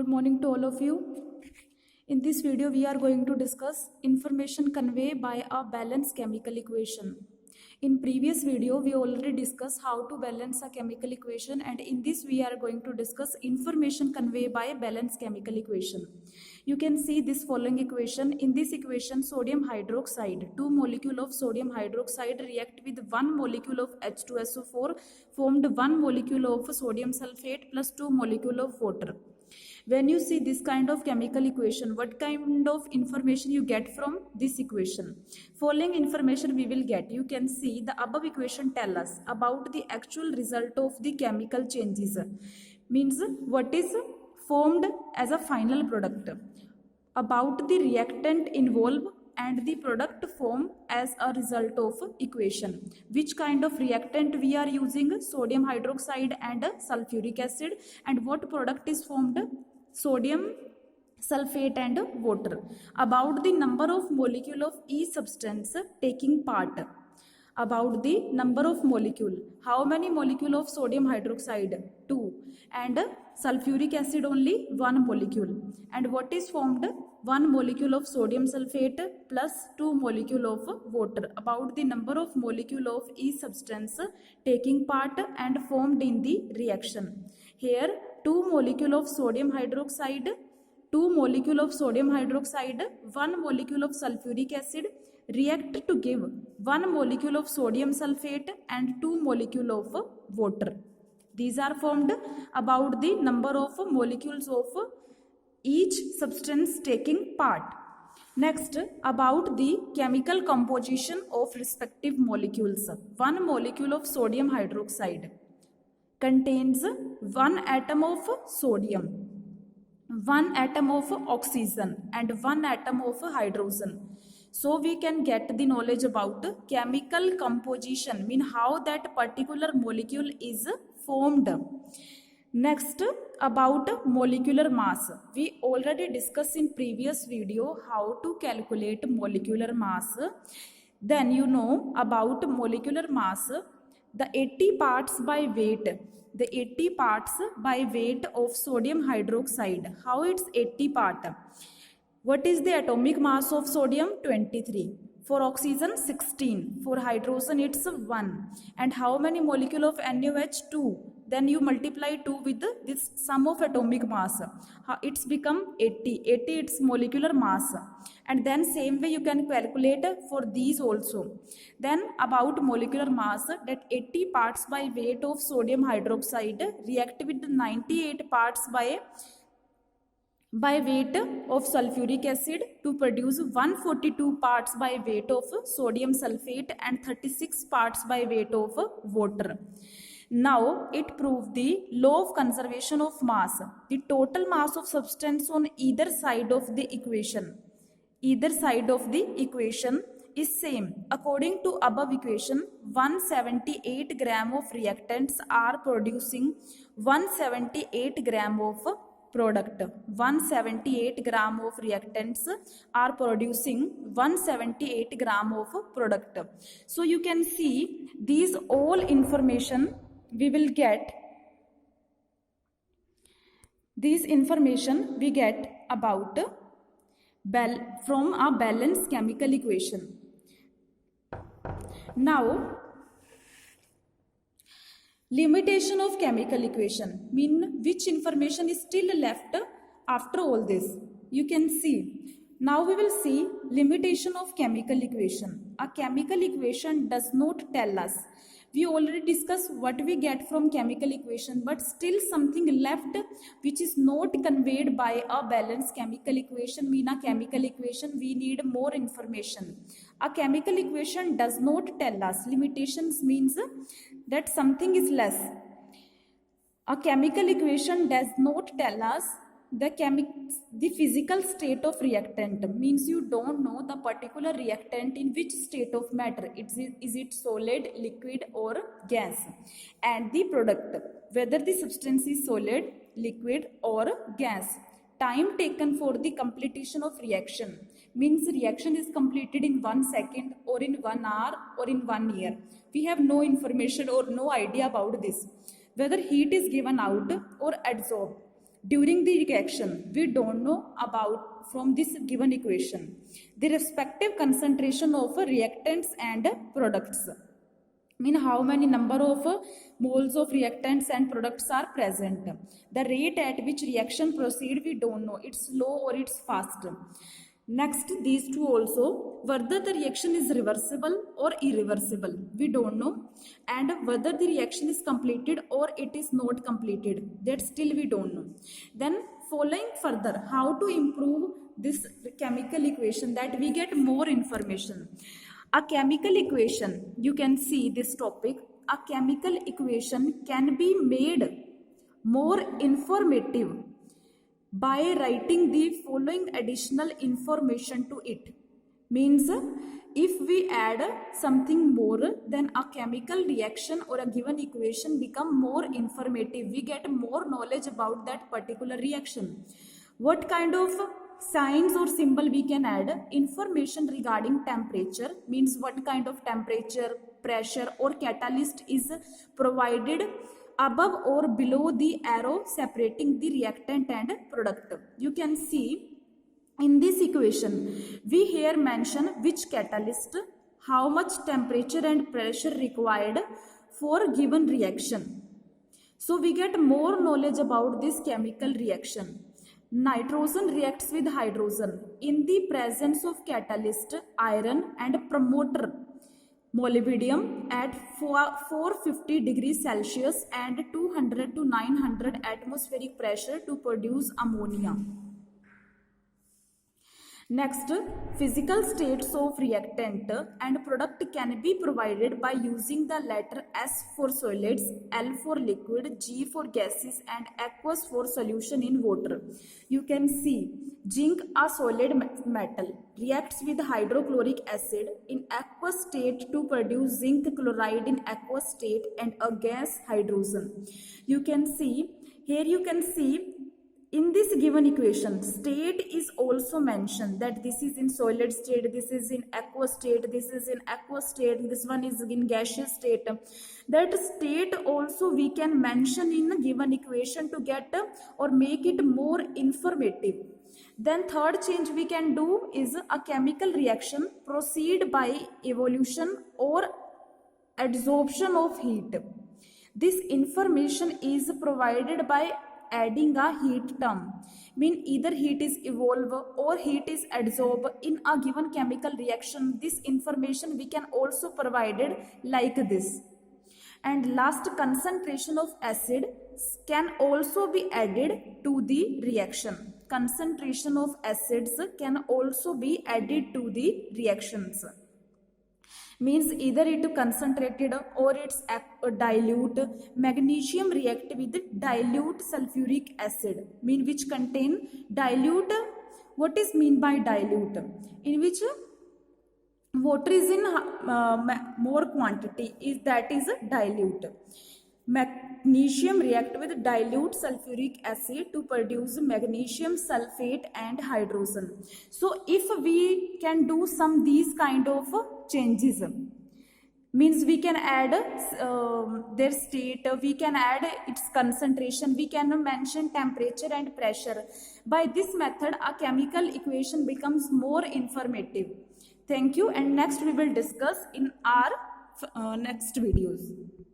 Good morning to all of you. In this video, we are going to discuss information conveyed by a balanced chemical equation. In previous video, we already discussed how to balance a chemical equation, and in this we are going to discuss information conveyed by a balanced chemical equation. You can see this following equation. In this equation, sodium hydroxide, 2 molecule of sodium hydroxide react with 1 molecule of H2SO4, formed 1 molecule of sodium sulfate plus 2 molecule of water. When you see this kind of chemical equation, what kind of information you get from this equation? Following information we will get. You can see the above equation tell us about the actual result of the chemical changes. Means what is formed as a final product. About the reactant involved and the product formed as a result of equation. Which kind of reactant we are using? Sodium hydroxide and sulfuric acid. And what product is formed? Sodium sulfate and water. About the number of molecule of each substance taking part. About the number of molecule. How many molecule of sodium hydroxide? 2. And sulfuric acid only 1 molecule. And what is formed? 1 molecule of sodium sulfate plus 2 molecule of water. About the number of molecule of each substance taking part and formed in the reaction. Here 2 molecule of sodium hydroxide, 2 molecule of sodium hydroxide, 1 molecule of sulfuric acid react to give 1 molecule of sodium sulfate and 2 molecule of water. These are formed about the number of molecules of each substance taking part. Next, about the chemical composition of respective molecules. 1 molecule of sodium hydroxide contains 1 atom of sodium, 1 atom of oxygen and 1 atom of hydrogen. So we can get the knowledge about chemical composition, mean how that particular molecule is formed. Next, about molecular mass. We already discussed in previous video how to calculate molecular mass. Then you know about molecular mass, the 80 parts by weight. The 80 parts by weight of sodium hydroxide. How it's 80 part? What is the atomic mass of sodium? 23. For oxygen 16. For hydrogen it's 1. And how many molecule of NaOH? 2. Then you multiply 2 with this sum of atomic mass. It's become 80. 80 its molecular mass. And then same way you can calculate for these also. Then about molecular mass, that 80 parts by weight of sodium hydroxide react with 98 parts by weight of sulfuric acid to produce 142 parts by weight of sodium sulfate and 36 parts by weight of water. Now it proved the law of conservation of mass. The total mass of substance on either side of the equation. Either side of the equation is same. According to above equation, 178 gram of reactants are producing 178 gram of product. 178 gram of reactants are producing 178 gram of product. So you can see these all information we will get. This information we get about from a balanced chemical equation. Now, limitation of chemical equation, mean which information is still left after all this. You can see. Now we will see limitation of chemical equation. A chemical equation does not tell us. We already discussed what we get from chemical equation, but still something left which is not conveyed by a balanced chemical equation. Mean a chemical equation we need more information. A chemical equation does not tell us. Limitations means that something is less. A chemical equation does not tell us the physical state of reactant, means you don't know the particular reactant in which state of matter. Is it solid, liquid or gas? And the product, whether the substance is solid, liquid or gas. Time taken for the completion of reaction, means reaction is completed in 1 second or in 1 hour or in 1 year. We have no information or no idea about this. Whether heat is given out or absorbed. during the reaction. We don't know about from this given equation the respective concentration of reactants and products. Mean how many number of moles of reactants and products are present. The rate at which reaction proceed, we don't know. It's slow or it's fast. Next, these two also, whether the reaction is reversible or irreversible, we don't know. And whether the reaction is completed or it is not completed, that still we don't know. Then following further, how to improve this chemical equation, that we get more information. A chemical equation, you can see this topic, a chemical equation can be made more informative by writing the following additional information to it. Means if we add something more, then a chemical reaction or a given equation become more informative. We get more knowledge about that particular reaction. What kind of signs or symbol we can add? Information regarding temperature, means what kind of temperature, pressure or catalyst is provided above or below the arrow separating the reactant and product. You can see in this equation, we here mention which catalyst, how much temperature and pressure required for given reaction. So we get more knowledge about this chemical reaction. Nitrogen reacts with hydrogen in the presence of catalyst, iron and promoter molybdenum at 450 degrees Celsius and 200 to 900 atmospheric pressure to produce ammonia. Next, physical states of reactant and product can be provided by using the letter S for solids, L for liquid, G for gases and aqueous for solution in water. You can see zinc, a solid metal, reacts with hydrochloric acid in aqueous state to produce zinc chloride in aqueous state and a gas hydrogen. You can see here, you can see in this given equation, state is also mentioned, that this is in solid state, this is in aqueous state, this is in aqueous state, this one is in gaseous state. That state also we can mention in a given equation to get or make it more informative. Then third change we can do is a chemical reaction proceed by evolution or adsorption of heat. This information is provided by adding a heat term. Mean either heat is evolved or heat is adsorbed in a given chemical reaction. This information we can also provided like this. And last, concentration of acid can also be added to the reaction. Concentration of acids can also be added to the reactions. Means either it concentrated or it's dilute. Magnesium react with dilute sulfuric acid, mean which contain dilute. What is mean by dilute? In which water is in more quantity, that is dilute. Magnesium react with dilute sulfuric acid to produce magnesium sulfate and hydrogen. So if we can do some these kind of changes, means we can add their state, we can add its concentration, we can mention temperature and pressure. By this method, a chemical equation becomes more informative. Thank you, and next we will discuss in our next videos.